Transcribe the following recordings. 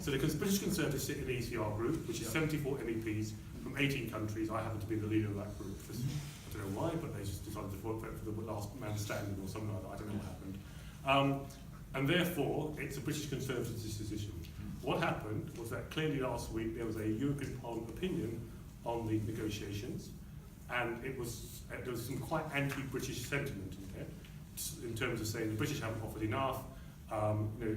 So the British Conservatives sit in the ECR group, which is 74 MEPs from 18 countries. I happen to be the leader of that group. Just, I don't know why, but they just decided to vote for the last man standing or something like that. I don't know what happened. And therefore, it's a British Conservatives' decision. What happened was that clearly last week there was a European Parliament opinion on the negotiations, and there was some quite anti-British sentiment in there, in terms of saying the British haven't offered enough,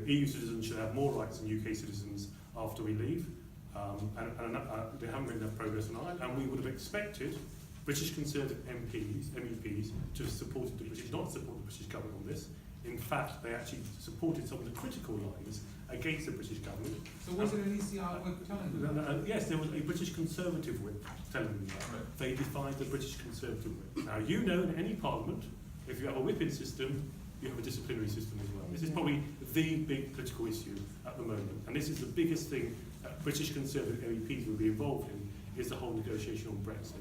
EU citizens should have more rights than UK citizens after we leave, and they haven't made enough progress on Ireland, and we would have expected British Conservative MEPs to have supported the British, not support the British government on this. In fact, they actually supported some of the critical lines against the British government. So was it an ECR whip telling them? Yes, there was a British Conservative whip telling them that. Right. They defied the British Conservative whip. Now, you know, in any parliament, if you have a whipping system, you have a disciplinary system as well. This is probably the big political issue at the moment, and this is the biggest thing that British Conservative MEPs will be involved in, is the whole negotiation on Brexit.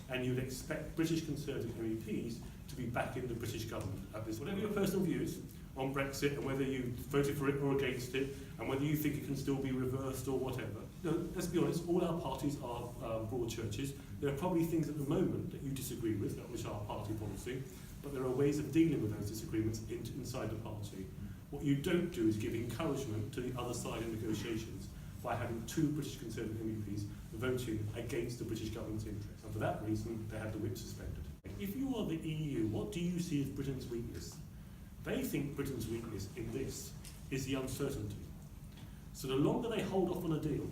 And you'd expect British Conservative MEPs to be back in the British government at this. Whatever your personal views on Brexit and whether you voted for it or against it, and whether you think it can still be reversed or whatever. No, let's be honest, all our parties are broad churches. There are probably things at the moment that you disagree with, which are party policy, but there are ways of dealing with those disagreements inside the party. What you don't do is give encouragement to the other side in negotiations by having two British Conservative MEPs voting against the British government's interests. And for that reason, they had the whip suspended. If you are the EU, what do you see as Britain's weakness? They think Britain's weakness in this is the uncertainty. So the longer they hold off on a deal,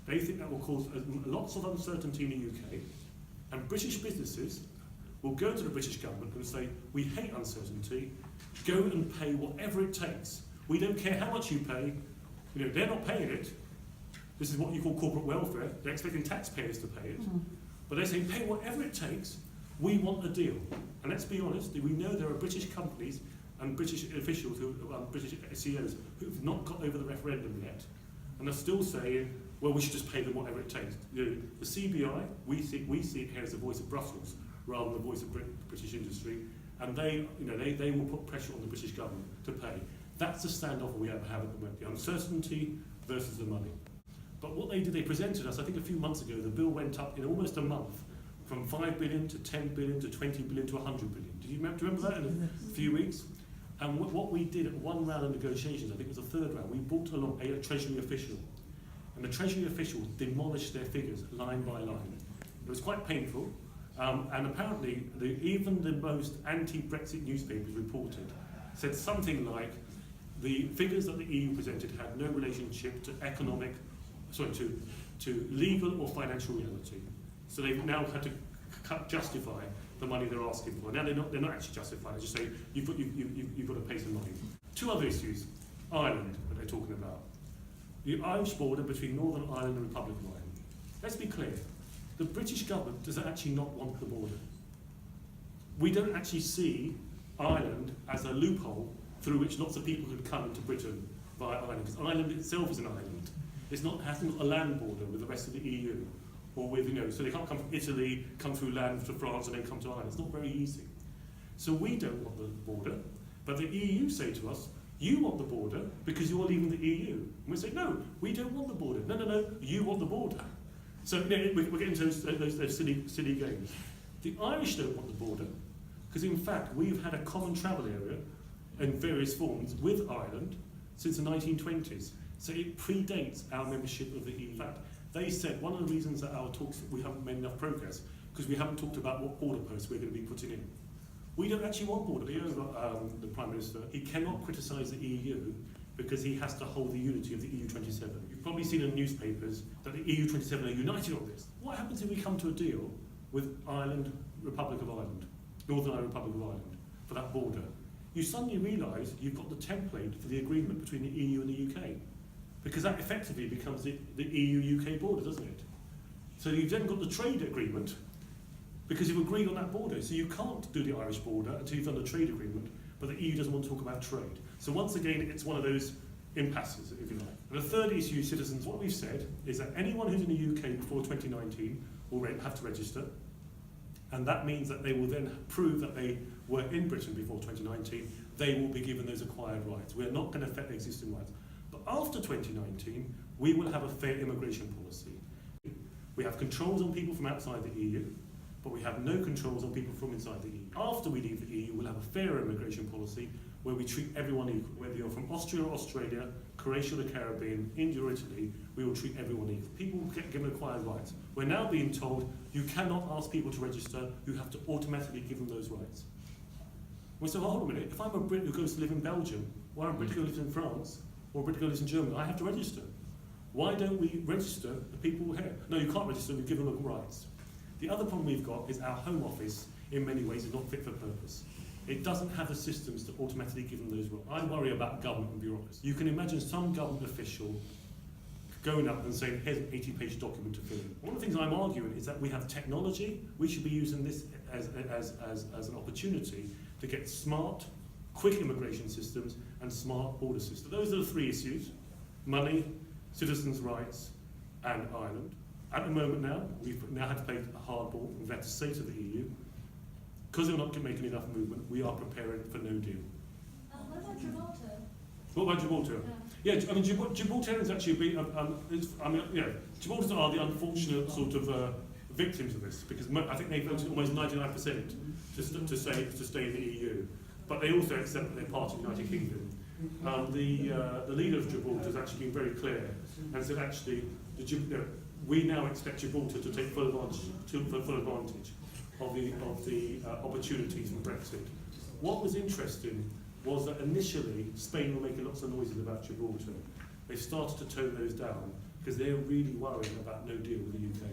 they think that will cause lots of uncertainty in the UK, and British businesses will go to the British government and say, we hate uncertainty, go and pay whatever it takes. We don't care how much you pay, they're not paying it. This is what you call corporate welfare. They're expecting taxpayers to pay it. But they're saying, pay whatever it takes, we want a deal. And let's be honest, we know there are British companies and British officials, British CEOs, who have not got over the referendum yet, and are still saying, well, we should just pay them whatever it takes. The CBI, we see it here as the voice of Brussels rather than the voice of British industry, and they will put pressure on the British government to pay. That's the standoff we have at the moment, the uncertainty versus the money. But what they did, they presented us, I think a few months ago, the bill went up in almost a month, from 5 billion to 10 billion to 20 billion to 100 billion. Do you remember that in a few weeks? And what we did at one round of negotiations, I think it was the third round, we brought along a Treasury official. And the Treasury official demolished their figures line by line. It was quite painful. And apparently, even the most anti-Brexit newspapers reported, said something like, the figures that the EU presented had no relationship to to legal or financial reality. So they've now had to justify the money they're asking for. Now they're not actually justified. They just say you've got to pay some money. Two other issues: Ireland, that they're talking about, the Irish border between Northern Ireland and the Republic of Ireland. Let's be clear: the British government does actually not want the border. We don't actually see Ireland as a loophole through which lots of people could come into Britain via Ireland, because Ireland itself is an island. It hasn't got a land border with the rest of the EU. Or with, so they can't come from Italy, come through land to France, and then come to Ireland. It's not very easy. So we don't want the border, but the EU say to us, you want the border because you're leaving the EU. And we say, no, we don't want the border. No, you want the border. So we're getting into those silly games. The Irish don't want the border, because in fact, we've had a common travel area in various forms with Ireland since the 1920s. So it predates our membership of the EU. In fact, they said one of the reasons that our talks, we haven't made enough progress, because we haven't talked about what border posts we're going to be putting in. We don't actually want border. The Prime Minister, he cannot criticise the EU because he has to hold the unity of the EU27. You've probably seen in newspapers that the EU27 are united on this. What happens if we come to a deal with Ireland, Republic of Ireland, Northern Ireland, Republic of Ireland, for that border? You suddenly realise you've got the template for the agreement between the EU and the UK. Because that effectively becomes the EU-UK border, doesn't it? So you've then got the trade agreement, because you've agreed on that border. So you can't do the Irish border until you've done the trade agreement, but the EU doesn't want to talk about trade. So once again, it's one of those impasses, if you like. And the third issue, citizens, what we've said is that anyone who's in the UK before 2019 will have to register, and that means that they will then prove that they were in Britain before 2019. They will be given those acquired rights. We're not going to affect the existing rights. But after 2019, we will have a fair immigration policy. We have controls on people from outside the EU, but we have no controls on people from inside the EU. After we leave the EU, we'll have a fair immigration policy where we treat everyone equal. Whether you're from Austria or Australia, Croatia or the Caribbean, India or Italy, we will treat everyone equal. People get given acquired rights. We're now being told you cannot ask people to register, you have to automatically give them those rights. We say, well, hold on a minute, if I'm a Brit who goes to live in Belgium, or I'm a Brit who lives in France, or a Brit who lives in Germany, I have to register. Why don't we register the people here? No, you can't register, we've given them rights. The other problem we've got is our Home Office, in many ways, is not fit for purpose. It doesn't have the systems to automatically give them those rights. I worry about government and bureaucracy. You can imagine some government official going up and saying, here's an 80-page document to fill in. One of the things I'm arguing is that we have technology, we should be using this as an opportunity to get smart, quick immigration systems and smart border systems. Those are the three issues: money, citizens' rights, and Ireland. At the moment now, we've now had to play a hardball, and we've had to say to the EU, because we're not making enough movement, we are preparing for no deal. What about Gibraltar? What about Gibraltar? Yeah, I mean, Gibraltarians actually Gibraltarians are the unfortunate sort of victims of this, because I think they voted almost 99% to stay in the EU, but they also accept that they're part of the United Kingdom. The leader of Gibraltar has actually been very clear and said, actually, we now expect Gibraltar to take full advantage of the opportunities from Brexit. What was interesting was that initially Spain were making lots of noises about Gibraltar. They started to tone those down because they're really worried about no deal with the UK.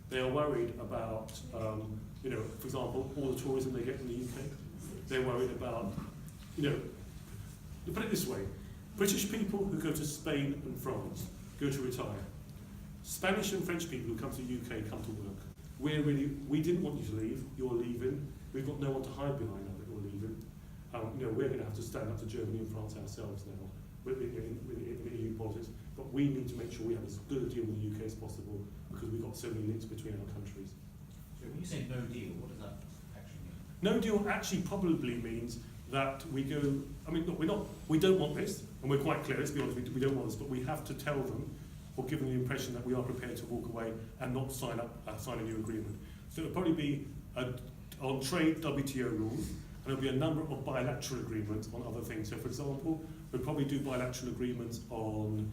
They are worried about, for example, all the tourism they get in the UK. They're worried about, put it this way, British people who go to Spain and France go to retire. Spanish and French people who come to the UK come to work. We didn't want you to leave, you're leaving. We've got no one to hide behind now that you're leaving. We're going to have to stand up to Germany and France ourselves now with the EU politics, but we need to make sure we have as good a deal with the UK as possible because we've got so many links between our countries. So when you say no deal, what does that actually mean? No deal actually probably means that we go, look, we don't want this, and we're quite clear, let's be honest, we don't want this, but we have to tell them or give them the impression that we are prepared to walk away and not sign a new agreement. So it'll probably be on trade WTO rules, and there'll be a number of bilateral agreements on other things. So for example, we'll probably do bilateral agreements on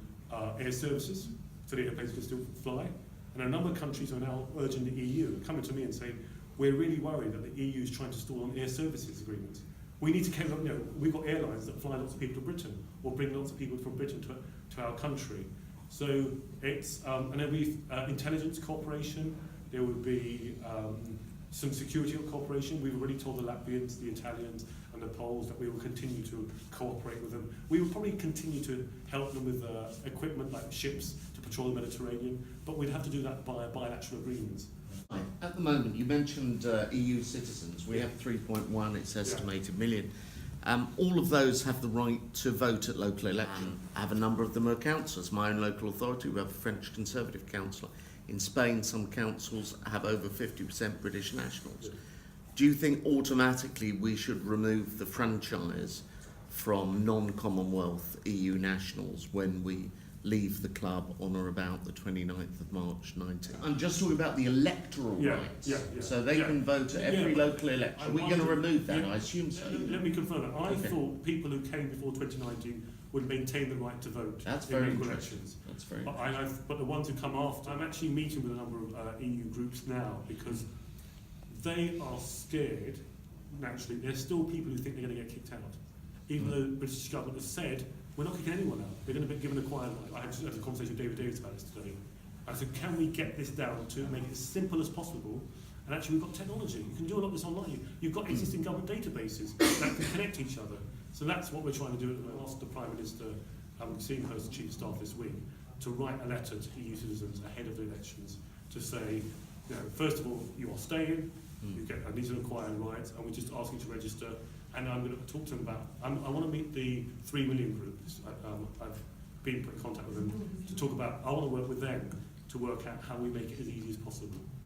air services, so the airplanes can still fly. And a number of countries are now urging the EU, coming to me and saying, we're really worried that the EU is trying to stall on air services agreements. We need to carry on, we've got airlines that fly lots of people to Britain, or bring lots of people from Britain to our country. So it's, and there'll be intelligence cooperation, there would be some security cooperation. We've already told the Latvians, the Italians and the Poles that we will continue to cooperate with them. We will probably continue to help them with equipment like ships to patrol the Mediterranean, but we'd have to do that by bilateral agreements. At the moment, you mentioned EU citizens. We have 3.1, it's estimated, million. All of those have the right to vote at local election. I have a number of them are councillors. My own local authority, we have a French Conservative councillor. In Spain, some councils have over 50% British nationals. Do you think automatically we should remove the franchise from non-Commonwealth EU nationals when we leave the club on or about the 29th of March 19? I'm just talking about the electoral rights. So they can vote at every local election. Are we going to remove that? I assume so. Let me confirm that. I thought people who came before 2019 would maintain the right to vote in elections. That's very but the ones who come after, I'm actually meeting with a number of EU groups now because they are scared, naturally. There's still people who think they're going to get kicked out. Even though the British government has said, we're not kicking anyone out. They're going to be given a quiet life. I had a conversation with David Davis about this today. I said, can we get this down to make it as simple as possible? And actually, we've got technology. You can do a lot of this online. You've got existing government databases that can connect each other. So that's what we're trying to do at the moment. I asked the Prime Minister, seeing her as Chief of Staff this week, to write a letter to EU citizens ahead of the elections to say, first of all, you are staying, you get these are acquired rights, and we're just asking you to register. And I'm going to talk to them about, I want to meet the 3 million group. I've been put in contact with them to talk about, I want to work with them to work out how we make it as easy as possible.